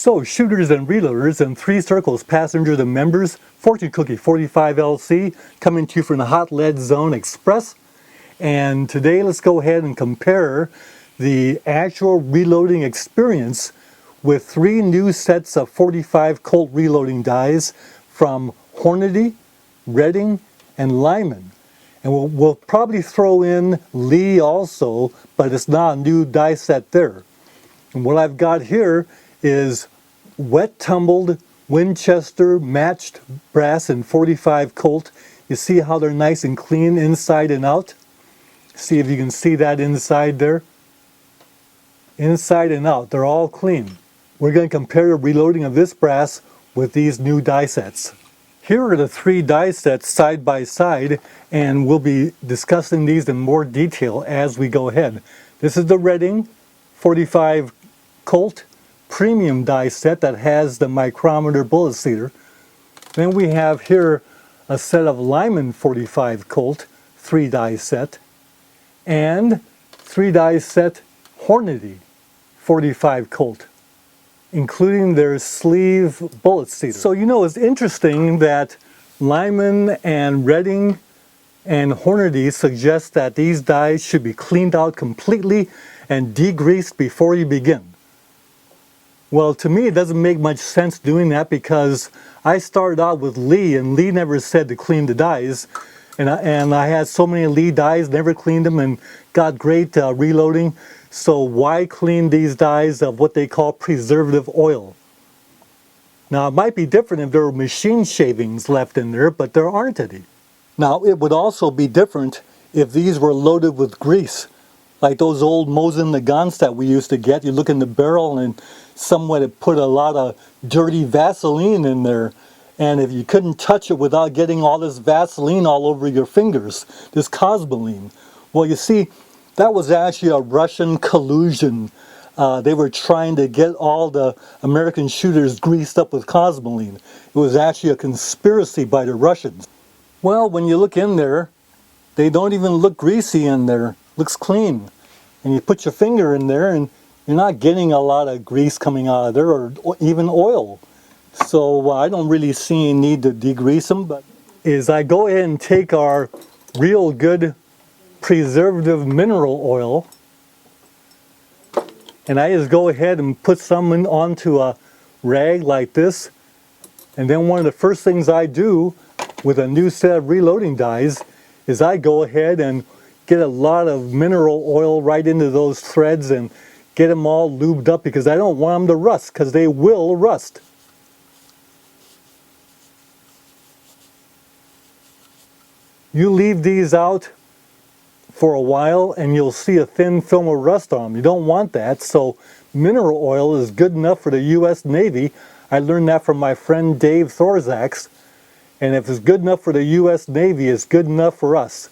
So, shooters and reloaders and 3 circles, passengers and members, Fortune Cookie 45 LC, coming to you from the Hot Lead Zone Express. And today let's go ahead and compare the actual reloading experience with 3 new sets of 45 Colt reloading dies from Hornady, Redding, and Lyman. And we'll probably throw in Lee also, but it's not a new die set there. And what I've got here is wet tumbled Winchester matched brass and 45 Colt. You see how they're nice and clean inside and out? See if you can see that inside there. Inside and out, they're all clean. We're going to compare the reloading of this brass with these new die sets. Here are the 3 die sets side by side, and we'll be discussing these in more detail as we go ahead. This is the Redding 45 Colt premium die set that has the micrometer bullet seater. Then we have here a set of Lyman 45 Colt 3 die set and 3 die set Hornady 45 Colt, including their sleeve bullet seater. So you know, it's interesting that Lyman and Redding and Hornady suggest that these dies should be cleaned out completely and degreased before you begin. Well, to me it doesn't make much sense doing that, because I started out with Lee and Lee never said to clean the dies, and I had so many Lee dies, never cleaned them and got great reloading. So why clean these dies of what they call preservative oil? Now it might be different if there were machine shavings left in there, but there aren't any. Now it would also be different if these were loaded with grease, like those old Mosin Nagants that we used to get. You look in the barrel and someone had put a lot of dirty Vaseline in there, and if you couldn't touch it without getting all this Vaseline all over your fingers, this cosmoline. Well, you see, that was actually a Russian collusion. They were trying to get all the American shooters greased up with cosmoline. It was actually a conspiracy by the Russians. Well, when you look in there, they don't even look greasy in there. Looks clean. And you put your finger in there and you're not getting a lot of grease coming out of there, or even oil. So I don't really see any need to degrease them, but I go ahead and take our real good preservative mineral oil, and I just go ahead and put some onto a rag like this. And then one of the first things I do with a new set of reloading dies is I go ahead and get a lot of mineral oil right into those threads and get them all lubed up, because I don't want them to rust, because they will rust. You leave these out for a while and you'll see a thin film of rust on them. You don't want that, so mineral oil is good enough for the US Navy. I learned that from my friend Dave Thorzak's, and if it's good enough for the US Navy, it's good enough for us.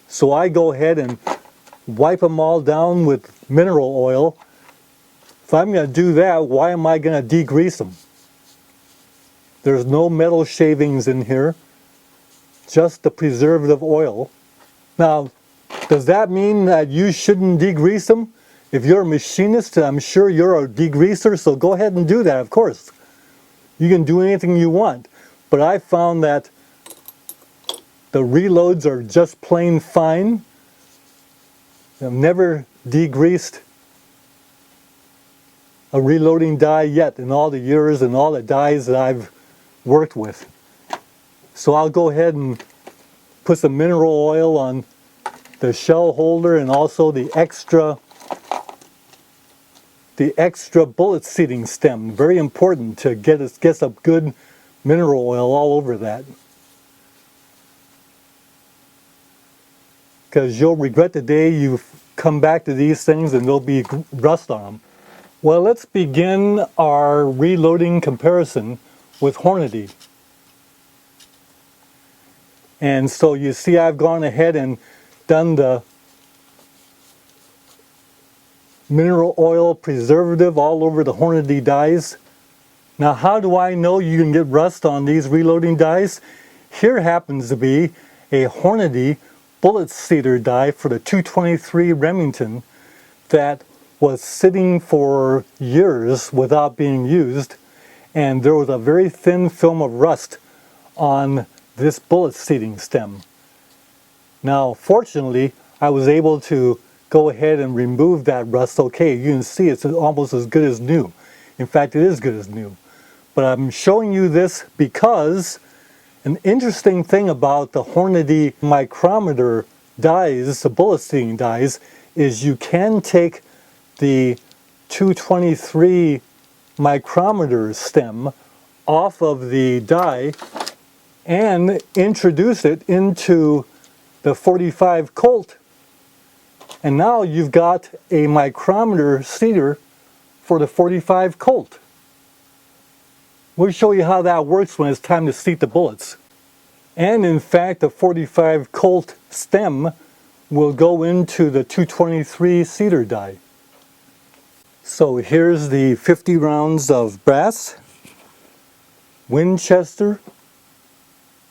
So I go ahead and wipe them all down with mineral oil. If I'm going to do that, why am I going to degrease them? There's no metal shavings in here, just the preservative oil. Now, does that mean that you shouldn't degrease them? If you're a machinist, I'm sure you're a degreaser, so go ahead and do that, of course. You can do anything you want. But I found that the reloads are just plain fine. I've never degreased a reloading die yet in all the years and all the dies that I've worked with. So I'll go ahead and put some mineral oil on the shell holder and also the extra bullet seating stem. Very important to get some good mineral oil all over that, because you'll regret the day you come back to these things and there'll be rust on them. Well, let's begin our reloading comparison with Hornady. And so you see I've gone ahead and done the mineral oil preservative all over the Hornady dies. Now, how do I know you can get rust on these reloading dies? Here happens to be a Hornady bullet seater die for the 223 Remington that was sitting for years without being used, and there was a very thin film of rust on this bullet seating stem. Now, fortunately, I was able to go ahead and remove that rust. Okay, you can see it's almost as good as new. In fact, it is good as new. But I'm showing you this because an interesting thing about the Hornady micrometer dies, the bullet seating dies, is you can take the 223 micrometer stem off of the die and introduce it into the 45 Colt, and now you've got a micrometer seater for the 45 Colt. We'll show you how that works when it's time to seat the bullets. And in fact, the 45 Colt stem will go into the 223 seater die. So here's the 50 rounds of brass, Winchester,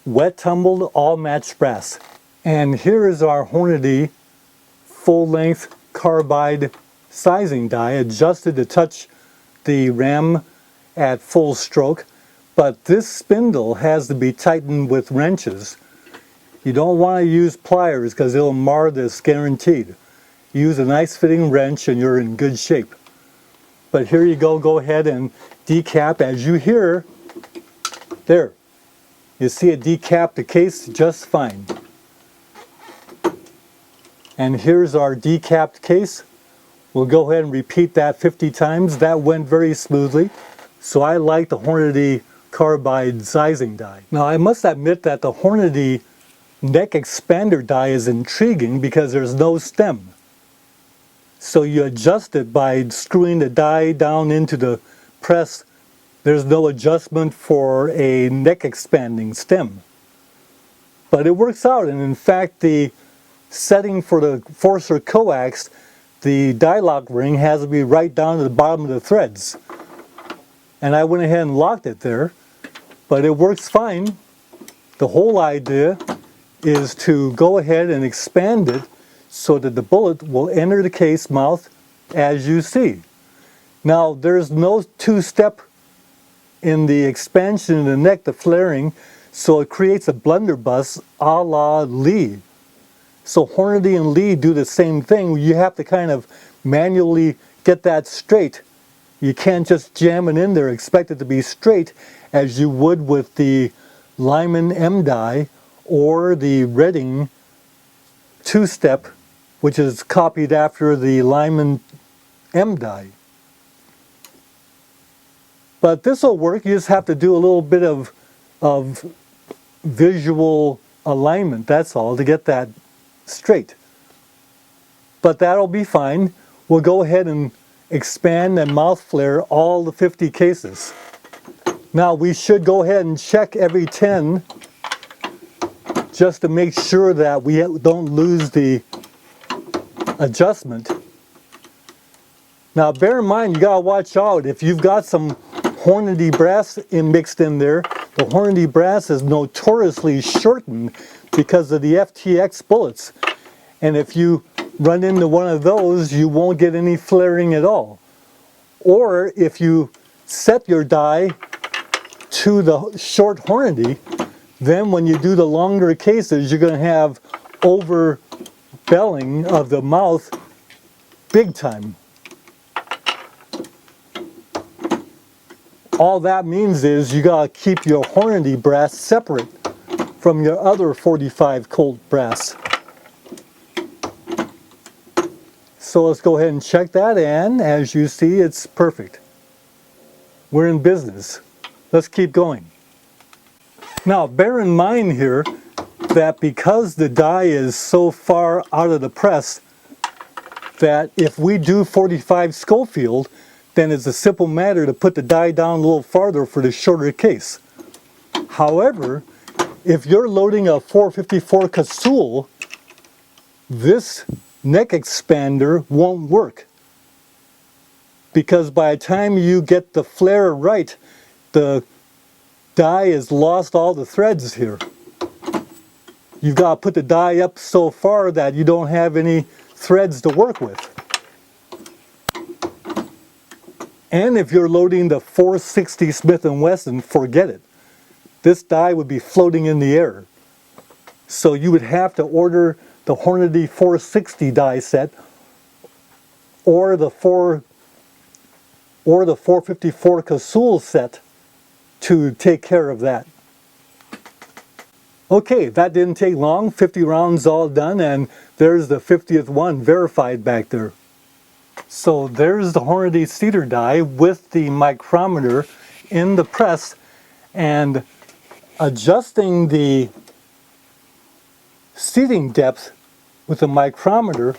wet tumbled, all matched brass. And here is our Hornady full-length carbide sizing die, adjusted to touch the ram at full stroke, but this spindle has to be tightened with wrenches. You don't want to use pliers because it'll mar this, guaranteed. Use a nice fitting wrench and you're in good shape. But here you go ahead and decap. As you hear, there, you see it decap the case just fine. And here's our decapped case. We'll go ahead and repeat that 50 times. That went very smoothly. So I like the Hornady carbide sizing die. Now I must admit that the Hornady neck expander die is intriguing because there's no stem. So you adjust it by screwing the die down into the press. There's no adjustment for a neck expanding stem. But it works out, and in fact the setting for the forcer coax, the die lock ring has to be right down to the bottom of the threads. And I went ahead and locked it there, but it works fine. The whole idea is to go ahead and expand it so that the bullet will enter the case mouth as you see. Now there's no two-step in the expansion of the neck, the flaring, so it creates a blunderbuss a la Lee. So Hornady and Lee do the same thing. You have to kind of manually get that straight. You can't just jam it in there, expect it to be straight as you would with the Lyman M die or the Redding two-step, which is copied after the Lyman M die. But this will work. You just have to do a little bit of visual alignment, that's all, to get that straight. But that'll be fine. We'll go ahead and expand and mouth flare all the 50 cases. Now we should go ahead and check every 10 just to make sure that we don't lose the adjustment. Now bear in mind, you gotta watch out. If you've got some Hornady brass mixed in there, the Hornady brass is notoriously shortened because of the FTX bullets. And if you run into one of those, you won't get any flaring at all. Or if you set your die to the short Hornady, then when you do the longer cases, you're going to have overbelling of the mouth big time. All that means is you got to keep your Hornady brass separate from your other 45 Colt brass. So let's go ahead and check that, and as you see, it's perfect. We're in business. Let's keep going. Now bear in mind here that because the die is so far out of the press, that if we do 45 Schofield, then it's a simple matter to put the die down a little farther for the shorter case. However, if you're loading a 454 Casull, this neck expander won't work, because by the time you get the flare right, the die has lost all the threads here. You've got to put the die up so far that you don't have any threads to work with. And if you're loading the 460 Smith & Wesson, forget it. This die would be floating in the air. So you would have to order the Hornady 460 die set or the 454 Casull set to take care of that. Okay, that didn't take long. 50 rounds all done, and there's the 50th one verified back there. So there's the Hornady cedar die with the micrometer in the press, and adjusting the seating depth with the micrometer,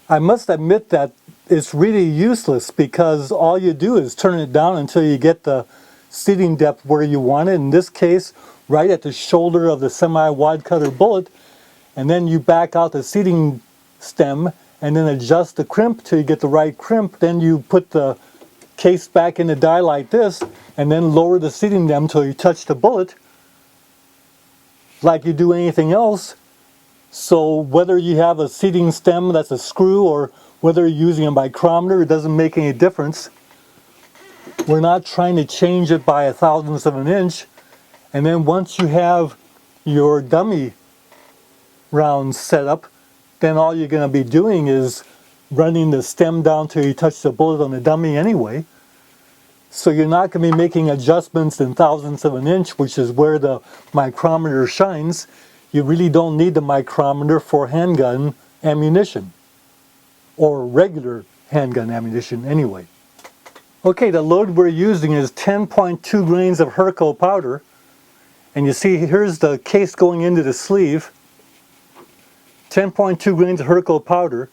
I must admit that it's really useless because all you do is turn it down until you get the seating depth where you want it. In this case, right at the shoulder of the semi-wide cutter bullet, and then you back out the seating stem and then adjust the crimp till you get the right crimp. Then you put the case back in the die like this and then lower the seating stem till you touch the bullet like you do anything else. So whether you have a seating stem that's a screw or whether you're using a micrometer, it doesn't make any difference. We're not trying to change it by 1/1000th of an inch. And then once you have your dummy rounds set up, then all you're going to be doing is running the stem down till you touch the bullet on the dummy anyway. So you're not going to be making adjustments in 1/1000th of an inch, which is where the micrometer shines. You really don't need the micrometer for handgun ammunition, or regular handgun ammunition anyway. Okay, the load we're using is 10.2 grains of Herco powder. And you see here's the case going into the sleeve. 10.2 grains of Herco powder.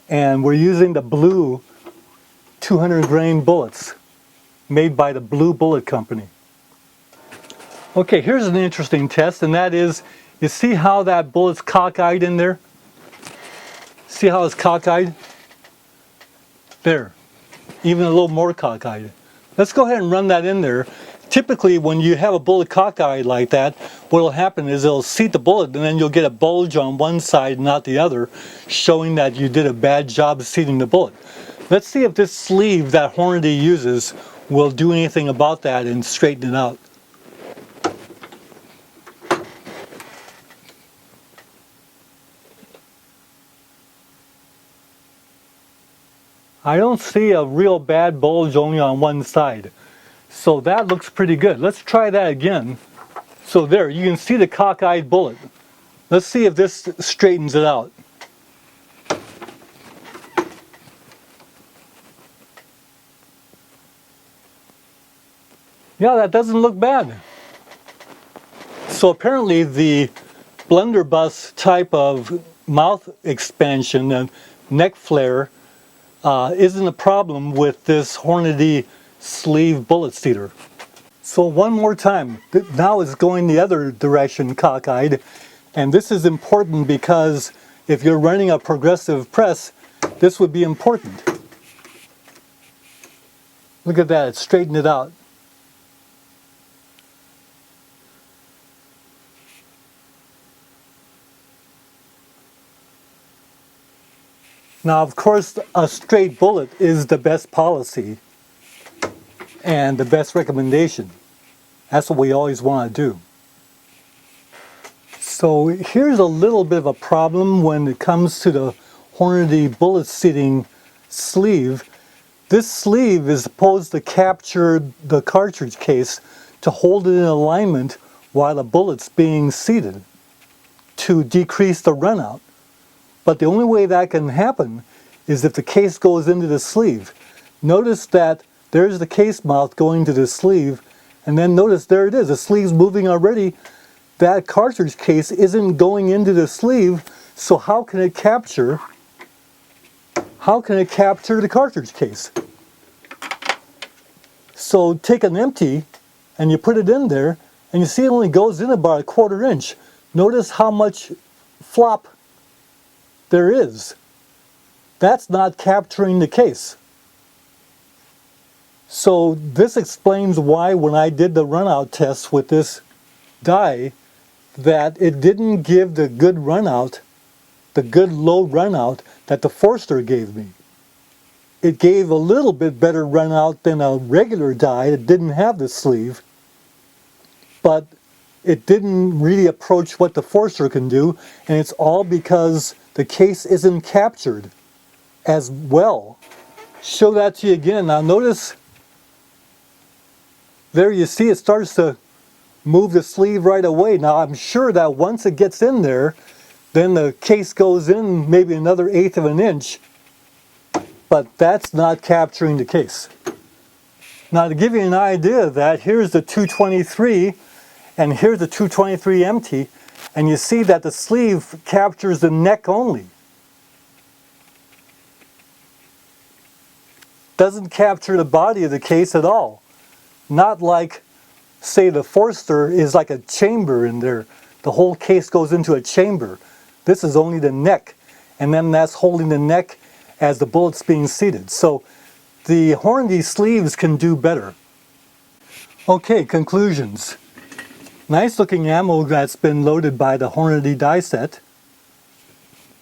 And we're using the blue 200 grain bullets made by the Blue Bullet Company. Okay, here's an interesting test, and that is, you see how that bullet's cockeyed in there? See how it's cockeyed? There. Even a little more cockeyed. Let's go ahead and run that in there. Typically, when you have a bullet cockeyed like that, what will happen is it'll seat the bullet and then you'll get a bulge on one side, not the other, showing that you did a bad job of seating the bullet. Let's see if this sleeve that Hornady uses will do anything about that and straighten it out. I don't see a real bad bulge only on one side. So that looks pretty good. Let's try that again. So there, you can see the cockeyed bullet. Let's see if this straightens it out. Yeah, that doesn't look bad. So apparently the blunderbuss type of mouth expansion and neck flare isn't a problem with this Hornady sleeve bullet seater. So one more time, now it's going the other direction cockeyed, and this is important because if you're running a progressive press, this would be important. Look at that, it's straightened it out. Now, of course, a straight bullet is the best policy and the best recommendation. That's what we always want to do. So here's a little bit of a problem when it comes to the Hornady bullet seating sleeve. This sleeve is supposed to capture the cartridge case to hold it in alignment while the bullet's being seated to decrease the runout. But the only way that can happen is if the case goes into the sleeve. Notice that there's the case mouth going to the sleeve, and then notice there it is, the sleeve's moving already. That cartridge case isn't going into the sleeve, so how can it capture the cartridge case? So take an empty and you put it in there, and you see it only goes in about 1/4 inch. Notice how much flop there is. That's not capturing the case. So this explains why when I did the runout test with this die, that it didn't give the good runout, the good low runout that the Forster gave me. It gave a little bit better run out than a regular die that didn't have the sleeve, but it didn't really approach what the Forster can do, and it's all because the case isn't captured as well. Show that to you again. Now notice, there you see it starts to move the sleeve right away. Now I'm sure that once it gets in there, then the case goes in maybe another 1/8 of an inch, but that's not capturing the case. Now to give you an idea of that, here's the 223 and here's the 223 empty, and you see that the sleeve captures the neck only. Doesn't capture the body of the case at all. Not like, say, the Forster is like a chamber in there. The whole case goes into a chamber. This is only the neck, and then that's holding the neck as the bullet's being seated. So the Hornady sleeves can do better. Okay, conclusions. Nice looking ammo that's been loaded by the Hornady die set.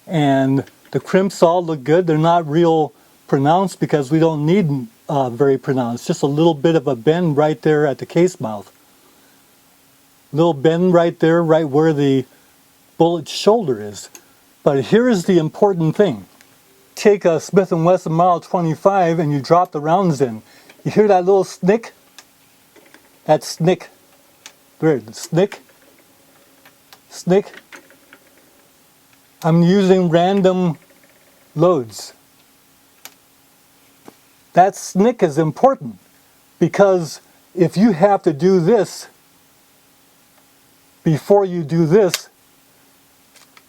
And the crimps all look good. They're not real pronounced because we don't need very pronounced. Just a little bit of a bend right there at the case mouth. Little bend right there, right where the bullet's shoulder is. But here's the important thing. Take a Smith & Wesson Model 25 and you drop the rounds in. You hear that little snick? That snick. There, snick. Snick. I'm using random loads. That snick is important because if you have to do this before you do this,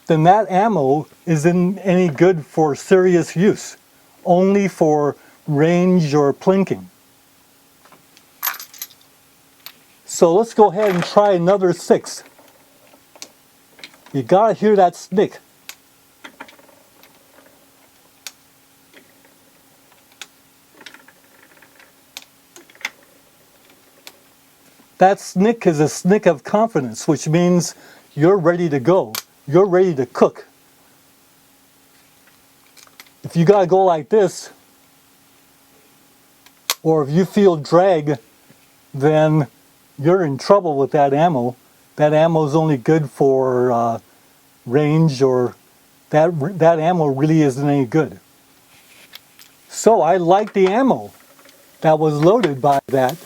then that ammo isn't any good for serious use, only for range or plinking. So let's go ahead and try another 6. You gotta hear that snick. That snick is a snick of confidence, which means you're ready to go. You're ready to cook. If you gotta go like this, or if you feel drag, then you're in trouble with that ammo. That ammo is only good for range, or that ammo really isn't any good. So I like the ammo that was loaded by that.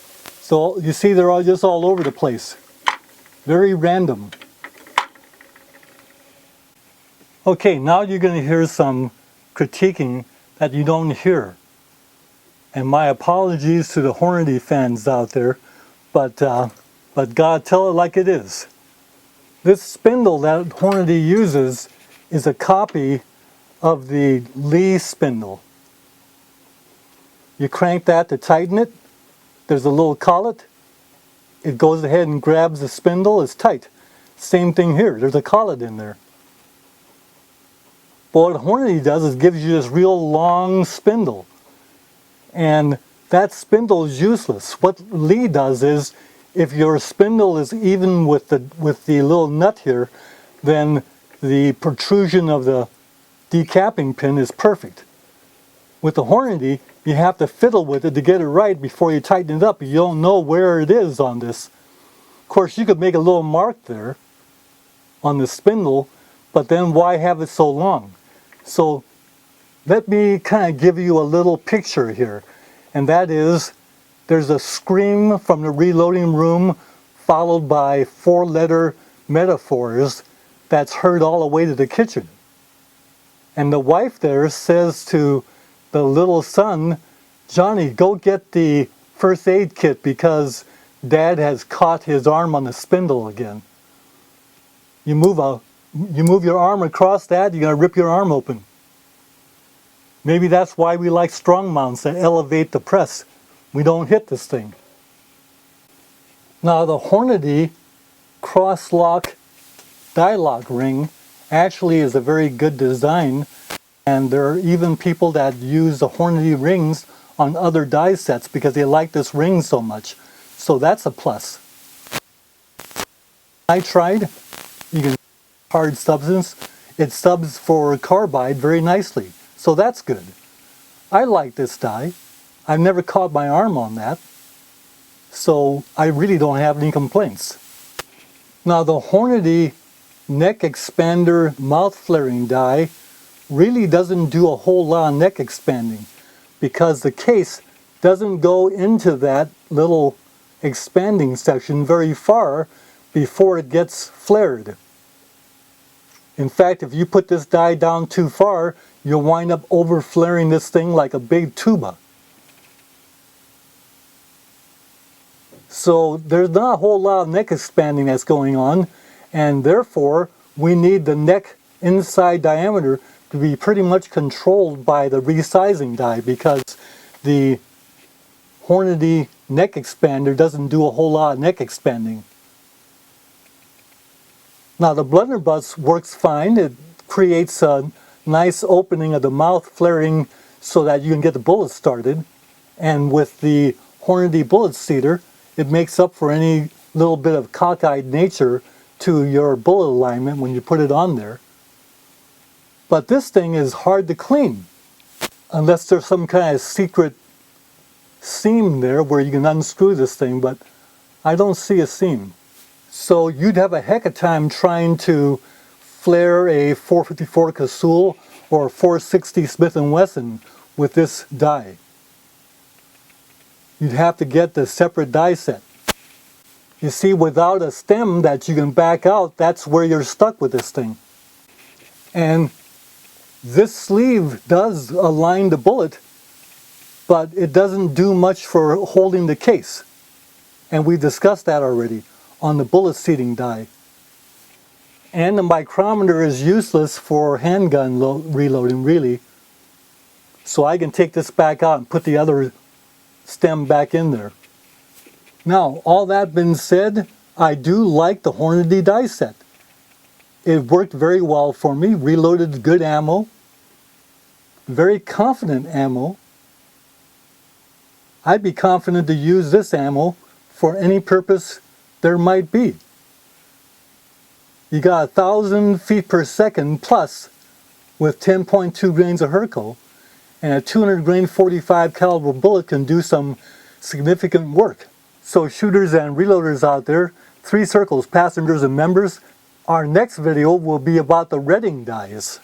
So you see they're all just all over the place. Very random. Okay, now you're going to hear some critiquing that you don't hear. And my apologies to the Hornady fans out there, but God, tell it like it is. This spindle that Hornady uses is a copy of the Lee spindle. You crank that to tighten it. There's a little collet. It goes ahead and grabs the spindle. It's tight. Same thing here. There's a collet in there. But what Hornady does is gives you this real long spindle. And that spindle is useless. What Lee does is, if your spindle is even with the little nut here, then the protrusion of the decapping pin is perfect. With the Hornady, you have to fiddle with it to get it right before you tighten it up. You don't know where it is on this. Of course, you could make a little mark there on the spindle, but then why have it so long? So let me kind of give you a little picture here, and that is, there's a scream from the reloading room followed by 4-letter metaphors that's heard all the way to the kitchen. And the wife there says to the little son, Johnny, go get the first aid kit because Dad has caught his arm on the spindle again. You move your arm across that, you're going to rip your arm open. Maybe that's why we like strong mounts that elevate the press. We don't hit this thing. Now the Hornady cross-lock die-lock ring actually is a very good design, and there are even people that use the Hornady rings on other die sets because they like this ring so much. So that's a plus. I tried. You can hard substance. It subs for carbide very nicely. So that's good. I like this die. I've never caught my arm on that, so I really don't have any complaints. Now the Hornady neck expander mouth flaring die really doesn't do a whole lot of neck expanding because the case doesn't go into that little expanding section very far before it gets flared. In fact, if you put this die down too far, you'll wind up over flaring this thing like a big tuba. So there's not a whole lot of neck expanding that's going on, and therefore we need the neck inside diameter to be pretty much controlled by the resizing die, because the Hornady neck expander doesn't do a whole lot of neck expanding. Now the blunderbuss works fine. It creates a nice opening of the mouth flaring so that you can get the bullet started. And with the Hornady bullet seater, it makes up for any little bit of cockeyed nature to your bullet alignment when you put it on there. But this thing is hard to clean unless there's some kind of secret seam there where you can unscrew this thing, but I don't see a seam. So you'd have a heck of a time trying to flare a 454 Casull or a 460 Smith & Wesson with this die. You'd have to get the separate die set. You see, without a stem that you can back out, that's where you're stuck with this thing. And this sleeve does align the bullet, but it doesn't do much for holding the case. And we discussed that already on the bullet seating die. And the micrometer is useless for handgun reloading, really. So I can take this back out and put the other stem back in there. Now, all that being said, I do like the Hornady die set. It worked very well for me, reloaded good ammo, very confident ammo. I'd be confident to use this ammo for any purpose there might be. You got 1,000 feet per second plus with 10.2 grains of Herco, and a 200 grain 45 caliber bullet can do some significant work. So shooters and reloaders out there, 3 circles, passengers and members, our next video will be about the Redding dies.